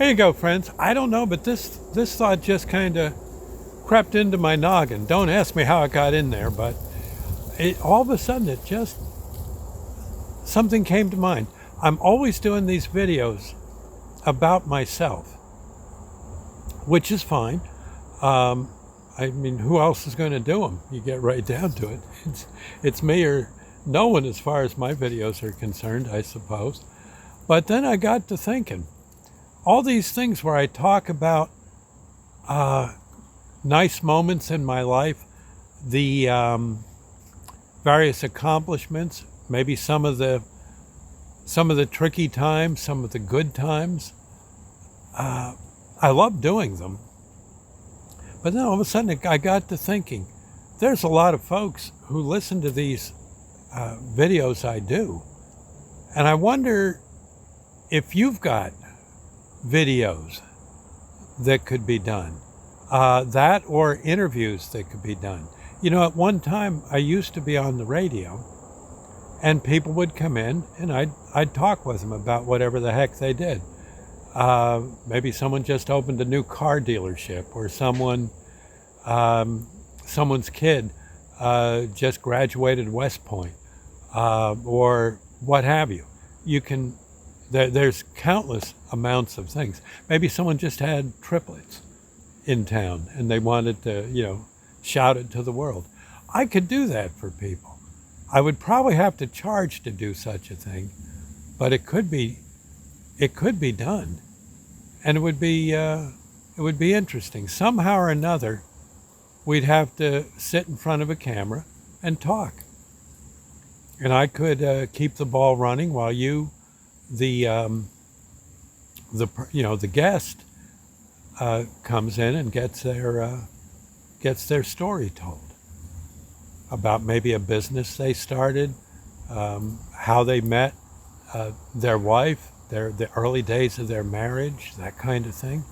There you go, friends. I don't know, but this thought just kind of crept into my noggin. Don't ask me how it got in there, but all of a sudden it just something came to mind. I'm always doing these videos about myself, which is fine. I mean, who else is going to do them? You get right down to it. It's me or no one as far as my videos are concerned, I suppose. But then I got to thinking, all these things where I talk about nice moments in my life, the various accomplishments, maybe some of the tricky times, some of the good times. I love doing them. But then all of a sudden I got to thinking, there's a lot of folks who listen to these videos I do. And I wonder if you've got videos that could be done, that or interviews that could be done. You know, at one time I used to be on the radio, and people would come in and I'd talk with them about whatever the heck they did. Maybe someone just opened a new car dealership, or someone's kid just graduated West Point, or what have you. There's countless amounts of things. Maybe someone just had triplets in town and they wanted to, shout it to the world. I could do that for people. I would probably have to charge to do such a thing, but it could be done, and it would be interesting. Somehow or another, we'd have to sit in front of a camera and talk, and I could keep the ball running while you, the guest, comes in and gets their story told about maybe a business they started, how they met their wife, the early days of their marriage, that kind of thing.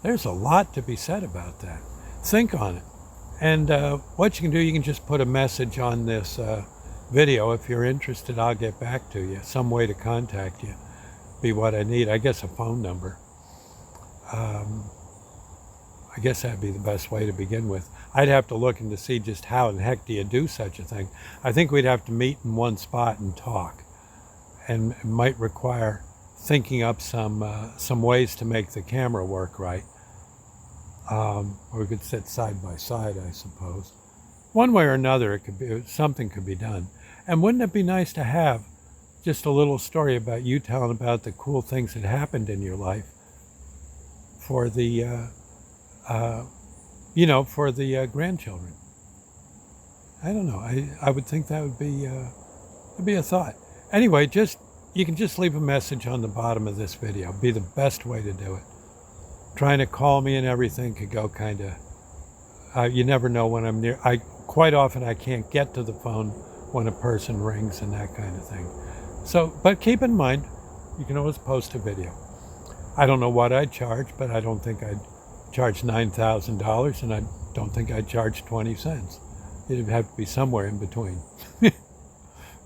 There's a lot to be said about that. Think on it. And what you can do, you can just put a message on this video. If you're interested, I'll get back to you. Some way to contact you be what I need. I guess a phone number. I guess that'd be the best way to begin with. I'd have to look in to see just how in the heck do you do such a thing. I think we'd have to meet in one spot and talk, and it might require thinking up some ways to make the camera work right. Or we could sit side by side, I suppose. One way or another, something could be done. And wouldn't it be nice to have just a little story about you telling about the cool things that happened in your life for the grandchildren? I don't know. I would think that would be a thought. Anyway, you can just leave a message on the bottom of this video. Be the best way to do it. Trying to call me and everything could go kind of. You never know when I'm near. Quite often I can't get to the phone when a person rings and that kind of thing. So, but keep in mind, you can always post a video. I don't know what I'd charge, but I don't think I'd charge $9,000, and I don't think I'd charge 20 cents. It'd have to be somewhere in between.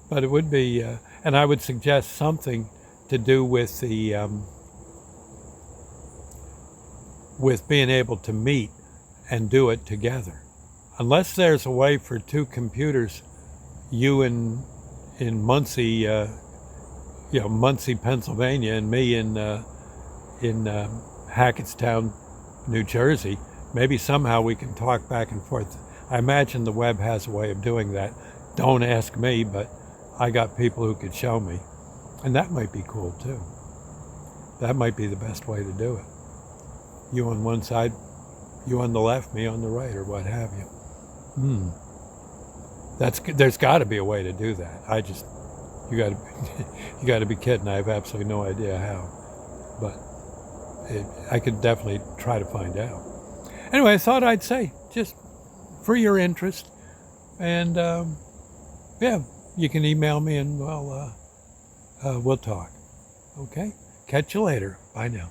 But it would be, and I would suggest something to do with with being able to meet and do it together. Unless there's a way for two computers, you in Muncie, Muncie, Pennsylvania, and me in Hackettstown, New Jersey, maybe somehow we can talk back and forth. I imagine the web has a way of doing that. Don't ask me, but I got people who could show me. And that might be cool too. That might be the best way to do it. You on one side, you on the left, me on the right, or what have you. There's got to be a way to do that. You got to be kidding. I have absolutely no idea how, but I could definitely try to find out. Anyway, I thought I'd say, just for your interest, and you can email me and we'll talk. Okay? Catch you later. Bye now.